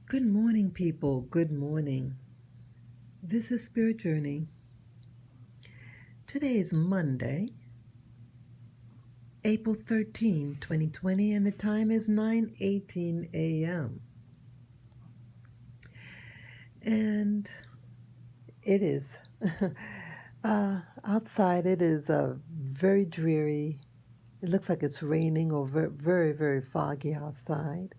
Good morning, people. Good morning. This is Spirit Journey. Today is Monday, April 13, 2020, and the time is 9:18 a.m. And it is outside. It is very dreary. It looks like it's raining or very, very foggy outside.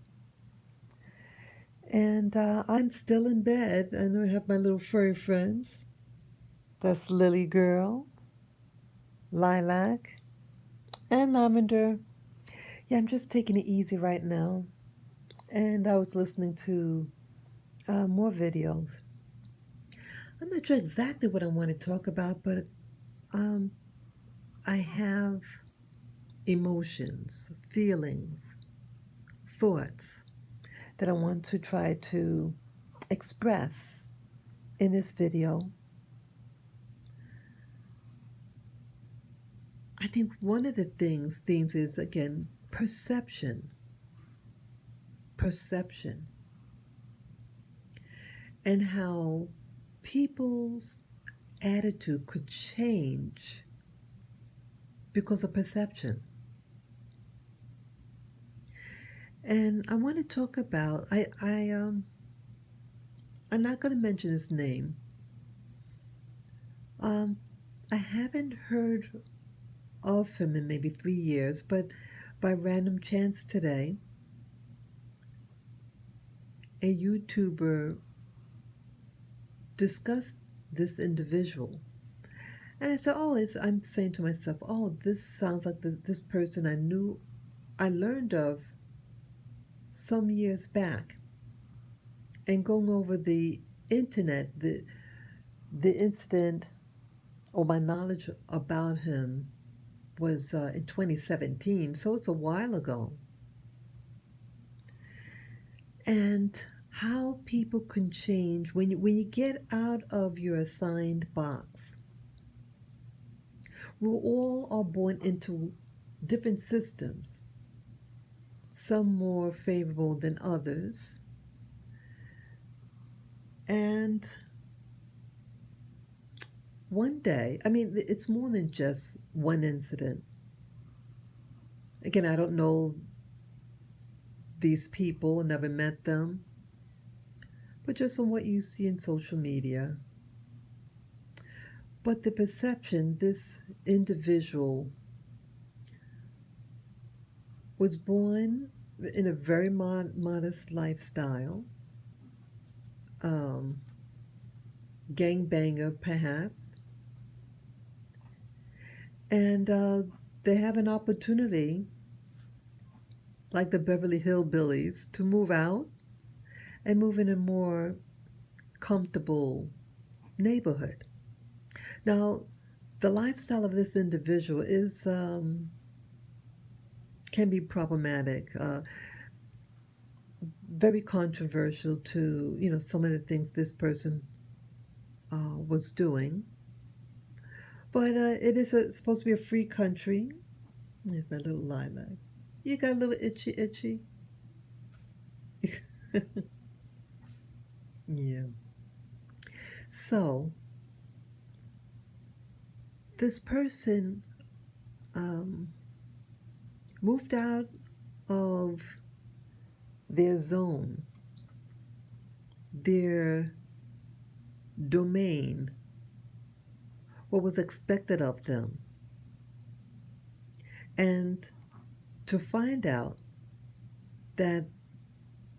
And I'm still in bed. I know I have my little furry friends. That's Lily Girl, Lilac, and Lavender. Yeah, I'm just taking it easy right now. And I was listening to more videos. I'm not sure exactly what I want to talk about, but um, I have emotions, feelings, thoughts that I want to try to express in this video. I think one of the themes is again, perception, and how people's attitude could change because of perception. And I want to talk about I'm not going to mention his name. Um, I haven't heard of him in maybe 3 years, but by random chance today, a YouTuber discussed this individual, and I said, "Oh, I'm saying to myself, oh, this sounds like this person I learned of some years back." And going over the internet, the incident or my knowledge about him was in 2017, so it's a while ago. And how people can change when you get out of your assigned box. We all are born into different systems, some more favorable than others. And one day, I mean, it's more than just one incident. Again, I don't know these people, never met them, but just on what you see in social media. But the perception, this individual was born in a very modest lifestyle, um, gangbanger perhaps, and they have an opportunity, like the Beverly Hillbillies, to move out and move in a more comfortable neighborhood. Now, the lifestyle of this individual is can be problematic, very controversial to some of the things this person was doing. But it is supposed to be a free country. There's my little lilac. You got a little itchy. Yeah. So this person um, moved out of their zone, their domain, what was expected of them, and to find out that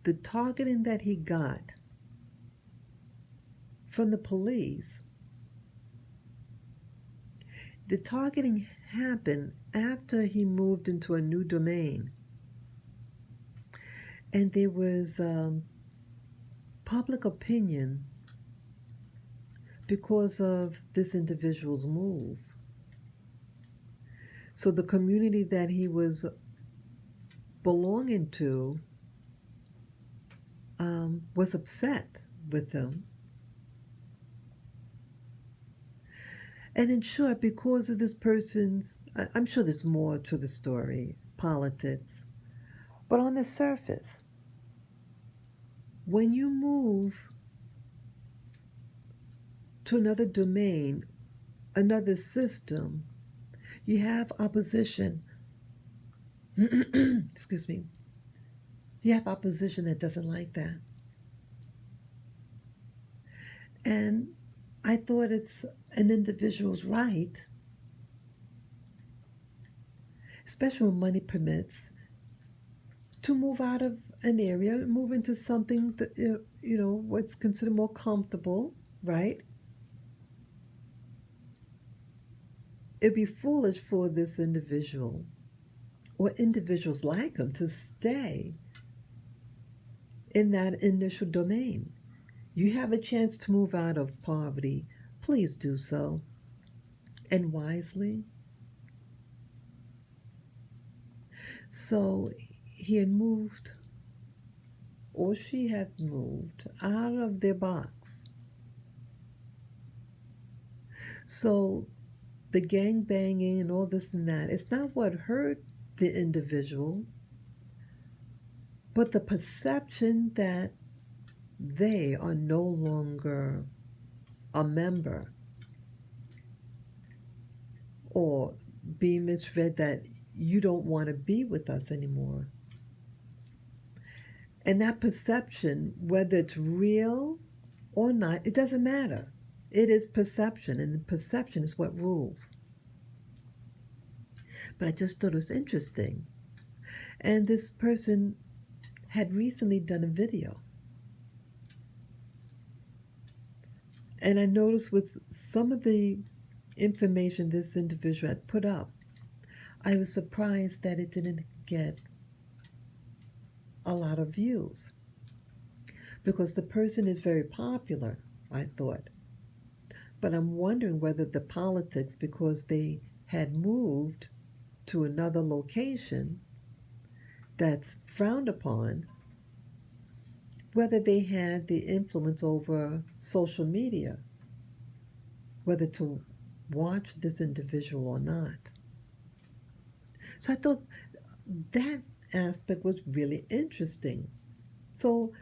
the targeting that he got from the police, the targeting happened after he moved into a new domain. And there was public opinion because of this individual's move. So the community that he was belonging to was upset with him. And in short, because of this person's, I'm sure there's more to the story, politics, but on the surface, when you move to another domain, another system, you have opposition. Excuse me. You have opposition that doesn't like that. And I thought it's an individual's right, especially when money permits, to move out of an area, move into something that, what's considered more comfortable, right? It'd be foolish for this individual or individuals like him to stay in that initial domain. You have a chance to move out of poverty. Please do so, and wisely. So he had moved, or she had moved, out of their box. So the gang banging and all this and that, it's not what hurt the individual, but the perception that they are no longer a member, or being misread that you don't want to be with us anymore. And that perception, whether it's real or not, it doesn't matter. It is perception, and perception is what rules. But I just thought it was interesting. And this person had recently done a video. And I noticed with some of the information this individual had put up, I was surprised that it didn't get a lot of views. Because the person is very popular, I thought. But I'm wondering whether the politics, because they had moved to another location that's frowned upon, whether they had the influence over social media, whether to watch this individual or not. So I thought that aspect was really interesting. So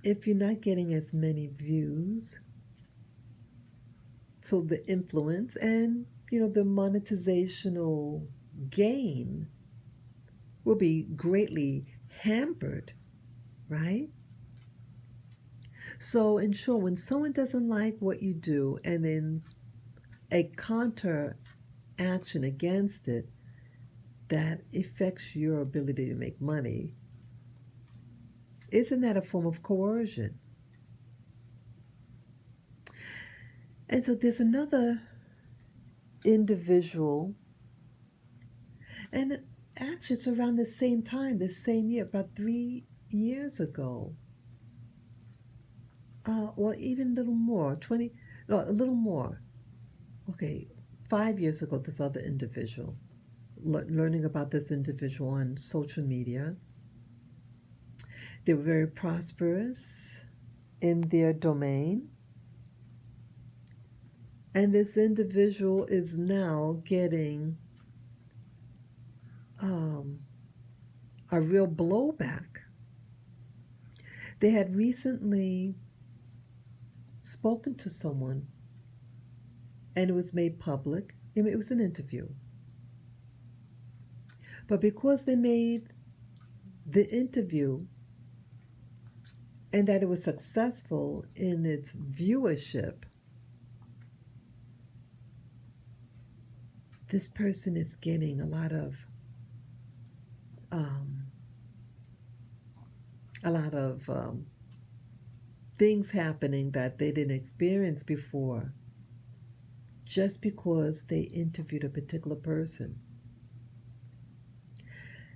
if you're not getting as many views, so the influence and the monetizational gain will be greatly hampered, right? So ensure when someone doesn't like what you do and then a counter action against it that affects your ability to make money, isn't that a form of coercion? And so there's another individual, and actually it's around the same time, this same year, about 3 years ago, or even a little more, a little more. Okay, 5 years ago, this other individual, learning about this individual on social media. They were very prosperous in their domain. And this individual is now getting a real blowback. They had recently spoken to someone, and it was made public. It was an interview. But because they made the interview and that it was successful in its viewership, this person is getting a lot of things happening that they didn't experience before, just because they interviewed a particular person.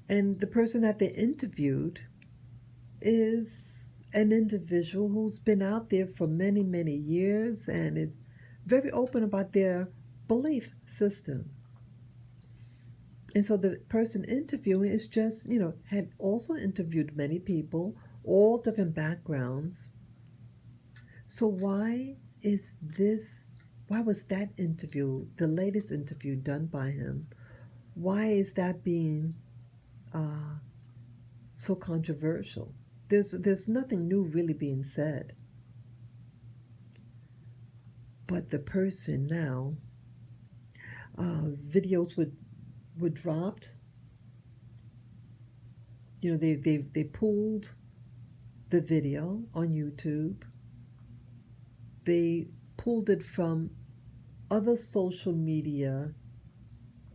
And the person that they interviewed is an individual who's been out there for many, many years and is very open about their belief system. And so the person interviewing is just, had also interviewed many people, all different backgrounds. So why was that interview, the latest interview done by him, why is that being so controversial? there's nothing new really being said. But the person now, videos were dropped. They pulled the video on YouTube. They pulled it from other social media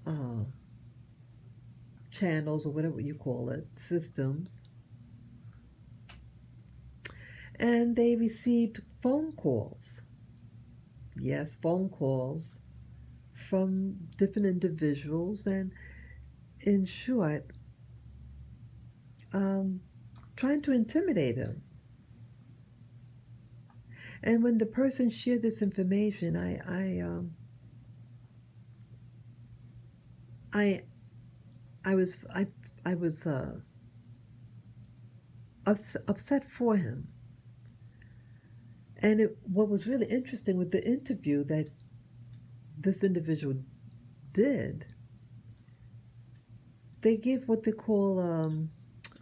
uh, channels or whatever you call it, systems, and they received phone calls. Yes, phone calls from different individuals, and in short, um, trying to intimidate him. And when the person shared this information, I, I was, I was upset for him. And what was really interesting with the interview that this individual did, they give what they call,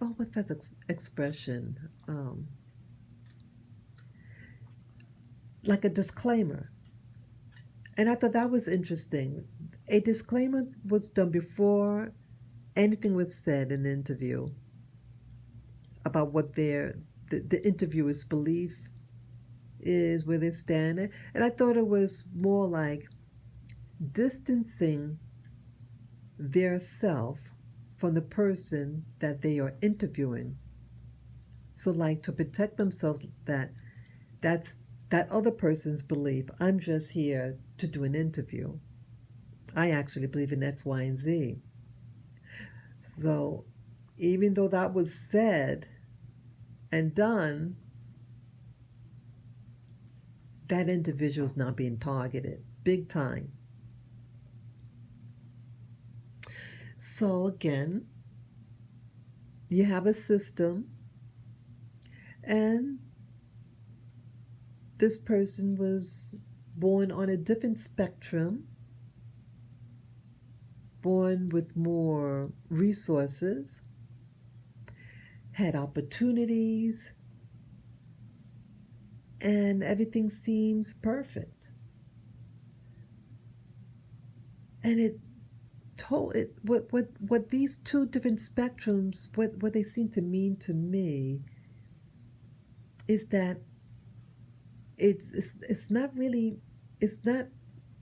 oh, what's that expression? Like a disclaimer. And I thought that was interesting. A disclaimer was done before anything was said in the interview about what the interviewer's belief is, where they stand. And I thought it was more like distancing their self from the person that they are interviewing. So like to protect themselves, that's that other person's belief. I'm just here to do an interview. I actually believe in X, Y, and Z. So even though that was said and done, that individual is not being targeted big time. So again, you have a system, and this person was born on a different spectrum, born with more resources, had opportunities, and everything seems perfect. And it told it what these two different spectrums, what they seem to mean to me is that it's not really, it's not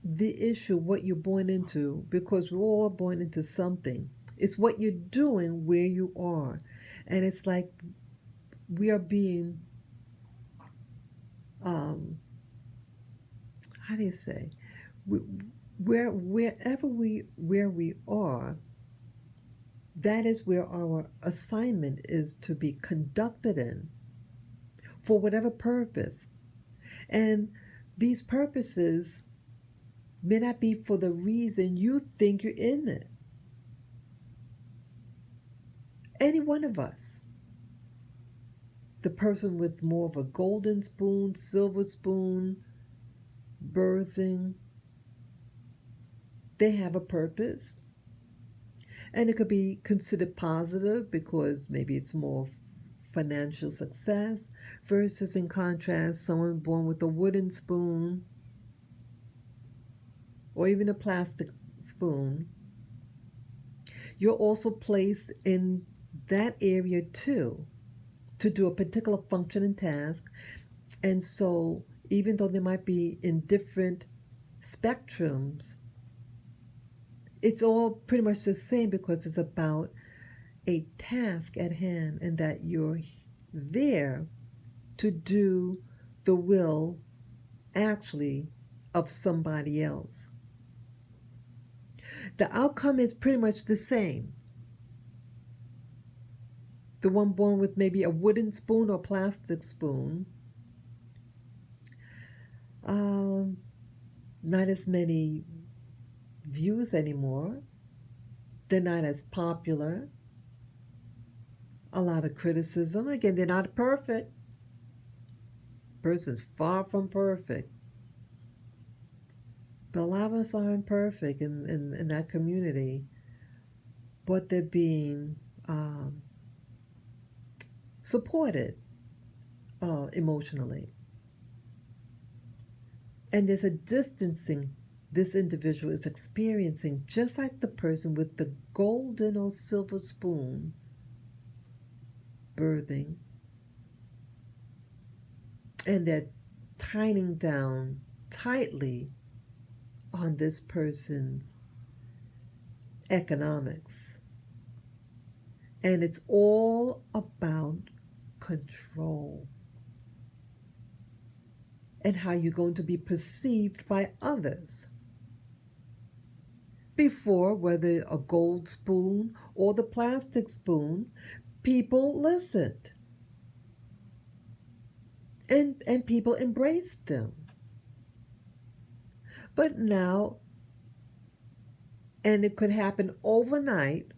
the issue what you're born into, because we're all born into something. It's what you're doing where you are. And it's like we are being, how do you say, we, where we are, that is where our assignment is to be conducted in, for whatever purpose. And these purposes may not be for the reason you think you're in it. Any one of us. The person with more of a golden spoon, silver spoon, birthing, they have a purpose. And it could be considered positive because maybe it's more financial success, versus in contrast, someone born with a wooden spoon or even a plastic spoon. You're also placed in that area too to do a particular function and task. And so, even though they might be in different spectrums, it's all pretty much the same because it's about a task at hand, and that you're there to do the will actually of somebody else. The outcome is pretty much the same. The one born with maybe a wooden spoon or plastic spoon, not as many views anymore. They're not as popular. A lot of criticism. Again, they're not perfect. Person's far from perfect. But a lot of us aren't perfect in that community. But they're being supported emotionally. And there's a distancing this individual is experiencing, just like the person with the golden or silver spoon birthing, and they're tying down tightly on this person's economics. And it's all about control and how you're going to be perceived by others. Before, whether a gold spoon or the plastic spoon, people listened and people embraced them. But now, and it could happen overnight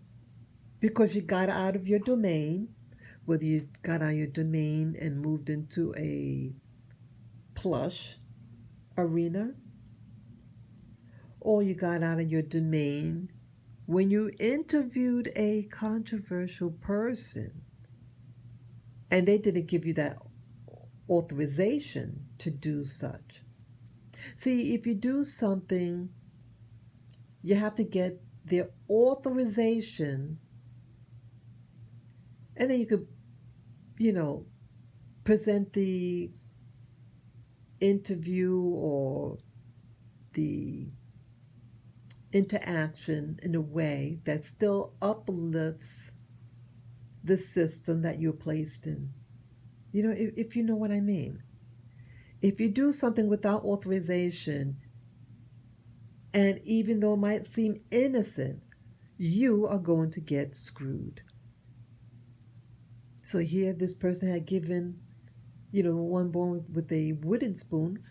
because you got out of your domain, whether you got out of your domain and moved into a plush arena, or you got out of your domain when you interviewed a controversial person and they didn't give you that authorization to do such. See, if you do something, you have to get their authorization, and then you could, you know, present the interview or the interaction in a way that still uplifts the system that you're placed in. You know, if you know what I mean. If you do something without authorization, and even though it might seem innocent, you are going to get screwed. So here, this person had given, one born with a wooden spoon.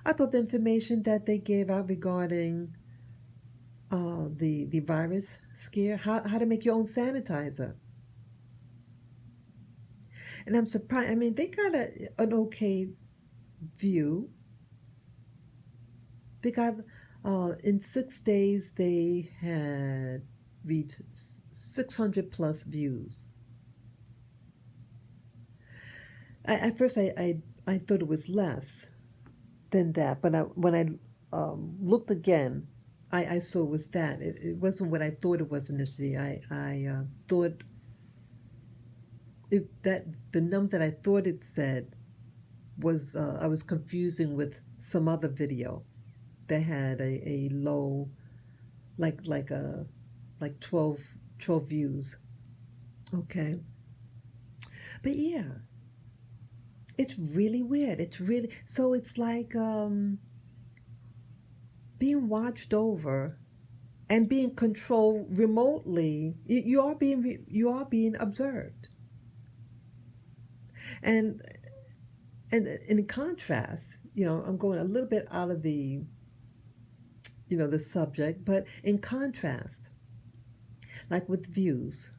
I thought the information that they gave out regarding the virus scare, how to make your own sanitizer. And I'm surprised. I mean, they got an okay view. They got in 6 days they had reached 600 plus views. At first, I thought it was less than that, but when I looked again, I saw it was that. It wasn't what I thought it was initially. I thought that the number that I thought it said was I was confusing with some other video that had a low, like 12 views. Okay, but yeah, it's really weird. It's really so. It's like being watched over and being controlled remotely. You are being observed. And in contrast, I'm going a little bit out of the subject, but in contrast, like with views,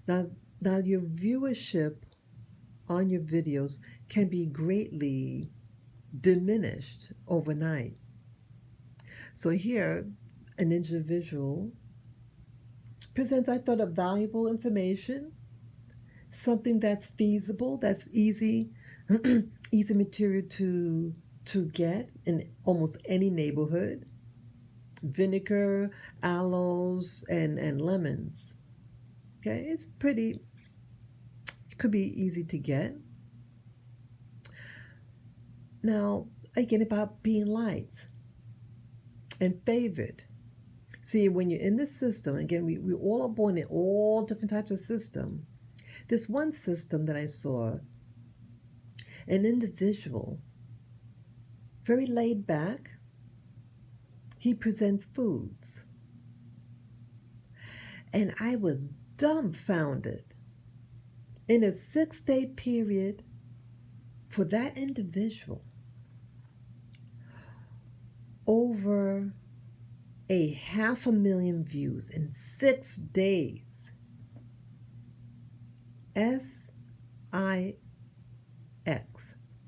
now now your viewership on your videos can be greatly diminished overnight. So here, an individual presents, I thought, of valuable information, something that's feasible, that's easy, easy material to get in almost any neighborhood. Vinegar, aloes, and lemons. Okay, it's pretty. It could be easy to get. Now, again, about being liked and favored. See, when you're in this system, again, we all are born in all different types of system. This one system that I saw, an individual, very laid back, he presents foods. And I was dumbfounded. In a 6-day period, for that individual, over a 500,000 views in 6 days. SIX.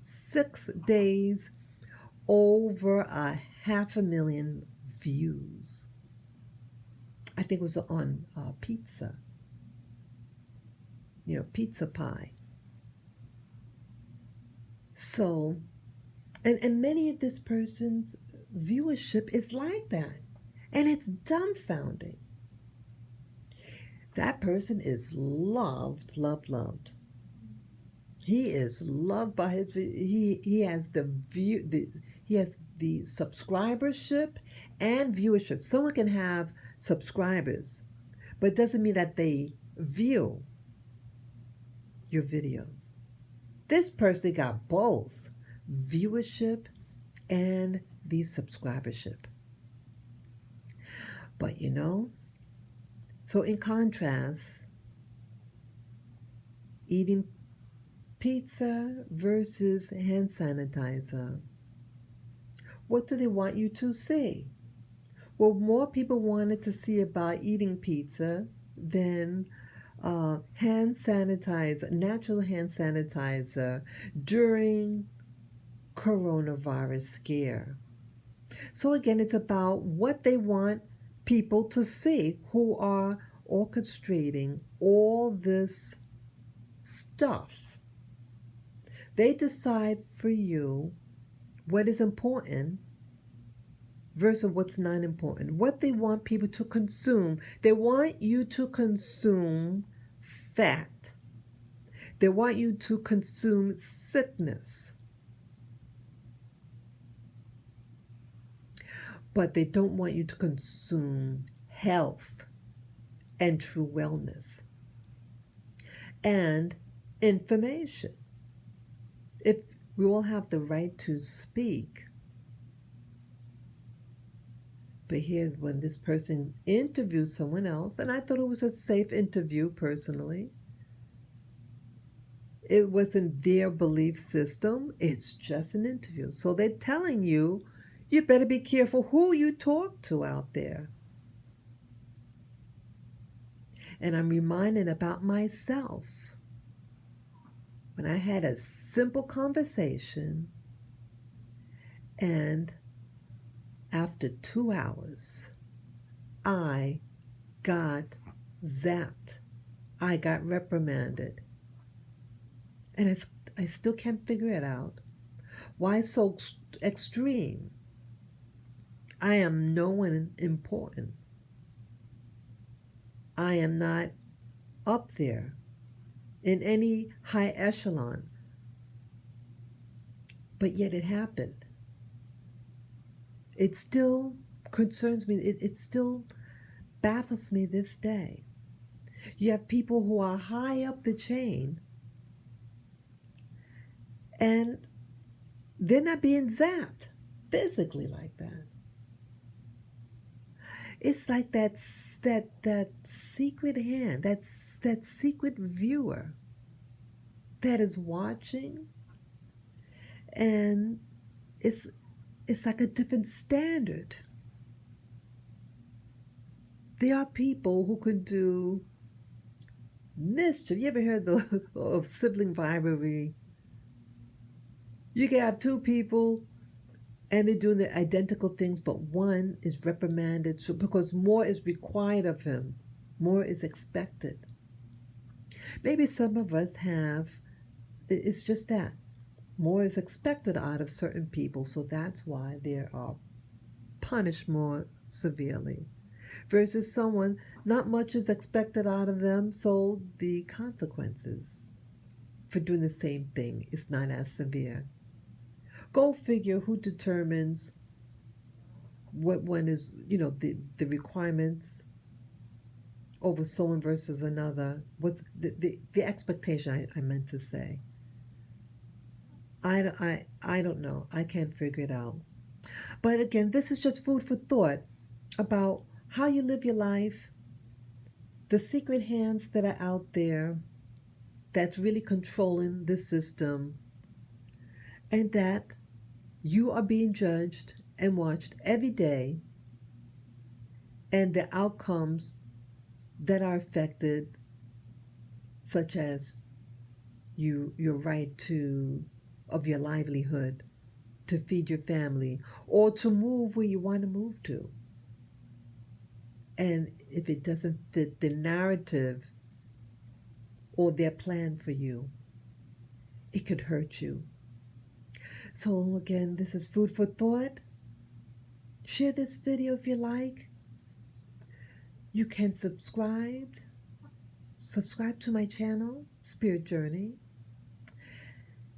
6 days, over a 500,000 views. I think it was on pizza. Pizza pie. So, and many of this person's viewership is like that. And it's dumbfounding. That person is loved, loved, loved. He is loved by he has he has the subscribership and viewership. Someone can have subscribers, but it doesn't mean that they view your videos. This person got both viewership and the subscribership. But so in contrast, eating pizza versus hand sanitizer. What do they want you to see? Well, more people wanted to see about eating pizza than hand sanitizer, natural hand sanitizer during coronavirus scare. So again, it's about what they want people to see who are orchestrating all this stuff. They decide for you what is important versus what's not important. What they want people to consume. They want you to consume fat. They want you to consume sickness. But they don't want you to consume health and true wellness and information. If we all have the right to speak, but here when this person interviewed someone else, and I thought it was a safe interview personally, it wasn't their belief system, it's just an interview. So they're telling you, you better be careful who you talk to out there. And I'm reminded about myself when I had a simple conversation, and after 2 hours, I got zapped. I got reprimanded. And I still can't figure it out. Why so extreme? I am no one important. I am not up there in any high echelon. But yet it happened. It still concerns me. It still baffles me this day. You have people who are high up the chain and they're not being zapped physically like that. It's like that secret hand, that secret viewer that is watching, and it's like a different standard. There are people who could do mischief. You ever heard of sibling rivalry? You can have two people and they're doing the identical things, but one is reprimanded because more is required of him, more is expected. Maybe some of us have, it's just that. More is expected out of certain people, so that's why they are punished more severely. Versus someone, not much is expected out of them, so the consequences for doing the same thing is not as severe. Go figure who determines what one is, the requirements over someone versus another. What's the expectation I meant to say. I don't know. I can't figure it out. But again, this is just food for thought about how you live your life, the secret hands that are out there that's really controlling the system, and that you are being judged and watched every day, and the outcomes that are affected, such as your right of your livelihood, to feed your family, or to move where you want to move to. And if it doesn't fit the narrative or their plan for you, it could hurt you. So again, this is food for thought. Share this video if you like. You can subscribe to my channel, Spirit Journey,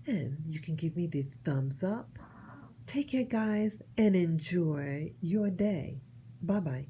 and you can give me the thumbs up. Take care, guys, and enjoy your day. Bye-bye.